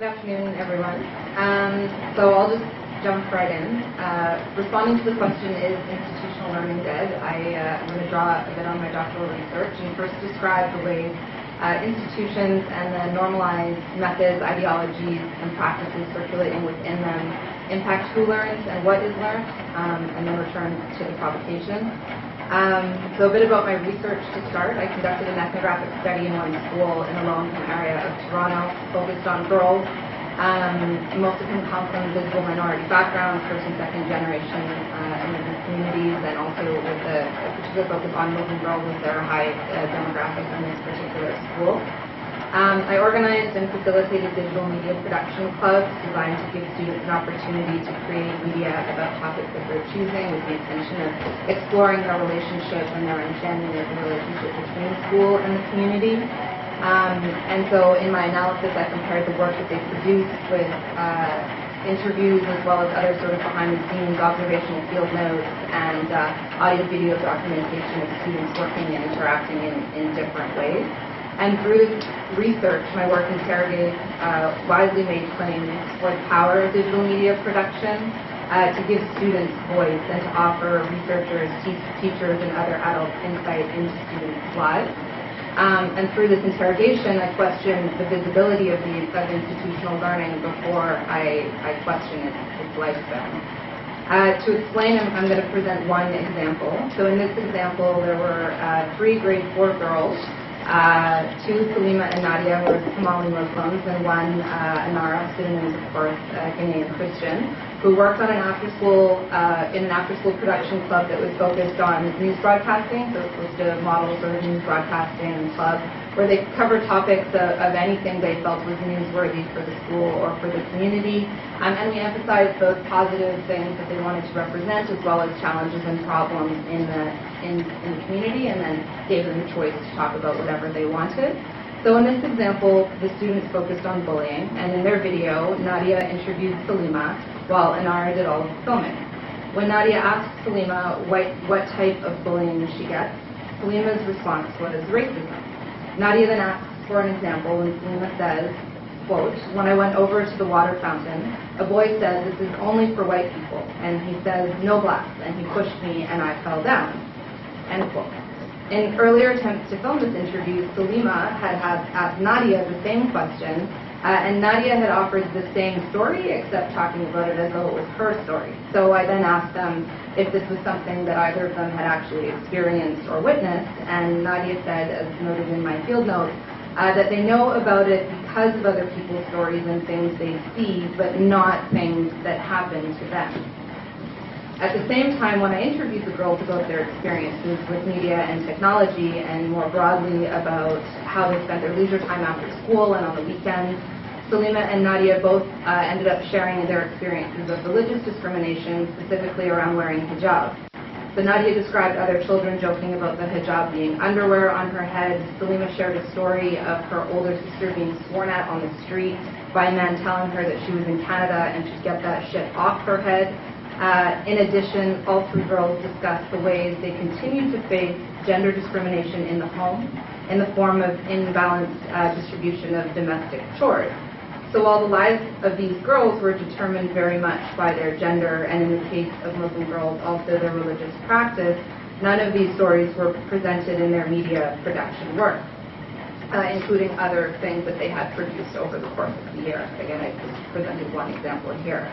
Good afternoon, everyone. So I'll just jump right in. Responding to the question, is institutional learning dead? I'm going to draw a bit on my doctoral research and first describe the ways institutions and the normalized methods, ideologies, and practices circulating within them impact who learns and what is learned, and then return to the provocation. So a bit about my research to start. I conducted an ethnographic study in one school in the low-income area of Toronto, focused on girls. Most of them come from visible minority backgrounds, first and second generation immigrant communities, and also with a particular focus on Muslim girls as their high demographic in this particular school. I organized and facilitated digital media production clubs designed to give students an opportunity to create media about topics that they're choosing, with the intention of exploring their relationship and their understanding of the relationship between school and the community. And so in my analysis, I compared the work that they produced with interviews as well as other sort of behind-the-scenes observational field notes and audio-video documentation of students working and interacting in different ways. And through research, my work interrogates widely made claims for the power of digital media production to give students voice and to offer researchers, teachers, and other adults insight into students' lives. And through this interrogation, I question the visibility of institutional learning before I question its lifespan. To explain, I'm going to present one example. So in this example, there were 3 grade 4 girls, 2 Salima and Nadia, who are Somali Muslims, and 1 Anara, pseudonym of course, Ghanaian Christian, who worked on in an after-school production club that was focused on news broadcasting. So it was to model sort of news broadcasting club, where they covered topics of anything they felt was newsworthy for the school or for the community. And we emphasized both positive things that they wanted to represent, as well as challenges and problems in the community, and then gave them the choice to talk about whatever they wanted. So in this example, the students focused on bullying, and in their video, Nadia interviewed Salima, while Anara did all of the filming. When Nadia asked Salima what type of bullying she gets, Salima's response was racism. Nadia then asks for an example, and Salima says, quote, "When I went over to the water fountain, a boy said, 'This is only for white people,' and he says, 'No blacks,' and he pushed me and I fell down." End quote. In earlier attempts to film this interview, Salima had asked Nadia the same question, and Nadia had offered the same story, except talking about it as though it was her story. So I then asked them if this was something that either of them had actually experienced or witnessed, and Nadia said, as noted in my field notes, that they know about it because of other people's stories and things they see, but not things that happen to them. At the same time, when I interviewed the girls about their experiences with media and technology, and more broadly about how they spent their leisure time after school and on the weekends, Salima and Nadia both ended up sharing their experiences of religious discrimination, specifically around wearing hijab. So Nadia described other children joking about the hijab being underwear on her head. Salima shared a story of her older sister being sworn at on the street by a man telling her that she was in Canada and should get that shit off her head. In addition, all 3 girls discussed the ways they continue to face gender discrimination in the home in the form of imbalanced distribution of domestic chores. So while the lives of these girls were determined very much by their gender, and in the case of Muslim girls, also their religious practice, none of these stories were presented in their media production work, including other things that they had produced over the course of the year. Again, I just presented one example here.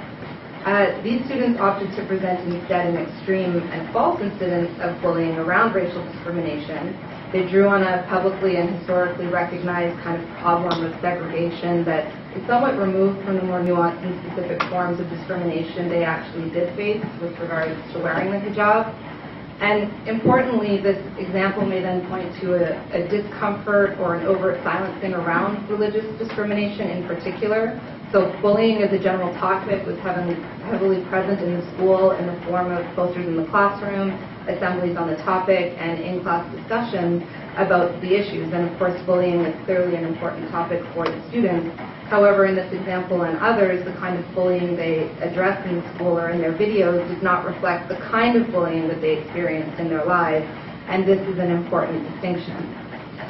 These students opted to present instead an extreme and false incidence of bullying around racial discrimination. They drew on a publicly and historically recognized kind of problem of segregation that is somewhat removed from the more nuanced and specific forms of discrimination they actually did face with regards to wearing the hijab. And importantly, this example may then point to a discomfort or an overt silencing around religious discrimination in particular. So bullying as a general topic was heavily present in the school in the form of posters in the classroom, assemblies on the topic, and in-class discussions about the issues. And of course, bullying is clearly an important topic for the students. However, in this example and others, the kind of bullying they address in the school or in their videos does not reflect the kind of bullying that they experienced in their lives, and this is an important distinction.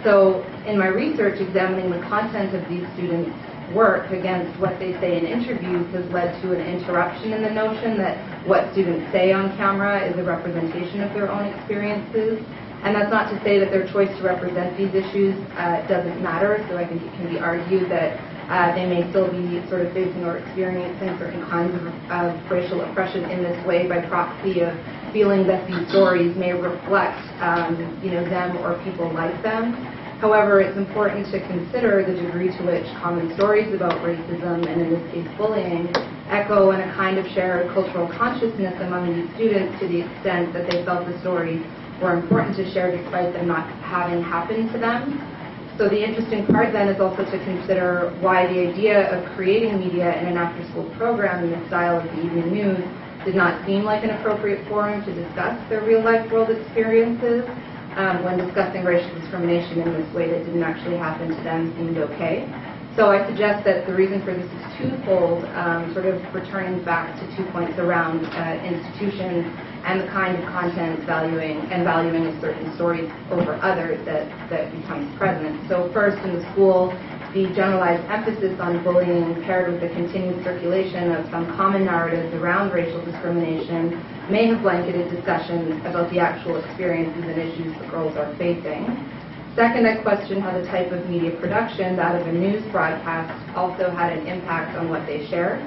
So in my research examining the content of these students' work against what they say in interviews has led to an interruption in the notion that what students say on camera is a representation of their own experiences. And that's not to say that their choice to represent these issues doesn't matter. So I think it can be argued that they may still be sort of facing or experiencing certain kinds of racial oppression in this way by proxy of feeling that these stories may reflect them or people like them. However, it's important to consider the degree to which common stories about racism, and in this case bullying, echo in a kind of shared cultural consciousness among these students to the extent that they felt the stories were important to share despite them not having happened to them. So the interesting part then is also to consider why the idea of creating media in an after-school program in the style of the evening news did not seem like an appropriate forum to discuss their real-life world experiences when discussing racial discrimination in this way that didn't actually happen to them seemed okay. So I suggest that the reason for this is twofold, sort of returning back to 2 points around institutions and the kind of content valuing of certain stories over others that becomes present. So first, in the school, the generalized emphasis on bullying paired with the continued circulation of some common narratives around racial discrimination may have blanketed discussion about the actual experiences and issues the girls are facing. Second, I question how the type of media production, that of a news broadcast, also had an impact on what they shared.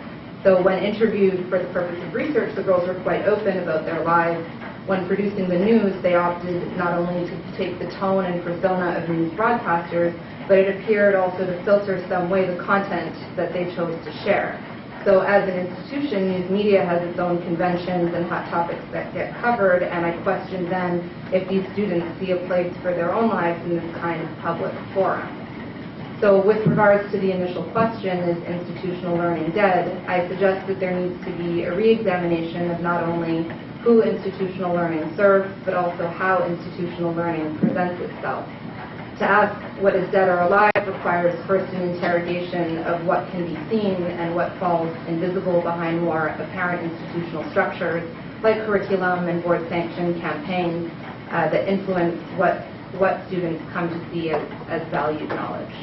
So when interviewed for the purpose of research, the girls were quite open about their lives. When producing the news, they opted not only to take the tone and persona of news broadcasters, but it appeared also to filter some way the content that they chose to share. So as an institution, news media has its own conventions and hot topics that get covered, and I question then if these students see a place for their own lives in this kind of public forum. So with regards to the initial question, is institutional learning dead? I suggest that there needs to be a re-examination of not only who institutional learning serves, but also how institutional learning presents itself. To ask what is dead or alive requires first an interrogation of what can be seen and what falls invisible behind more apparent institutional structures, like curriculum and board-sanctioned campaigns that influence what students come to see as valued knowledge.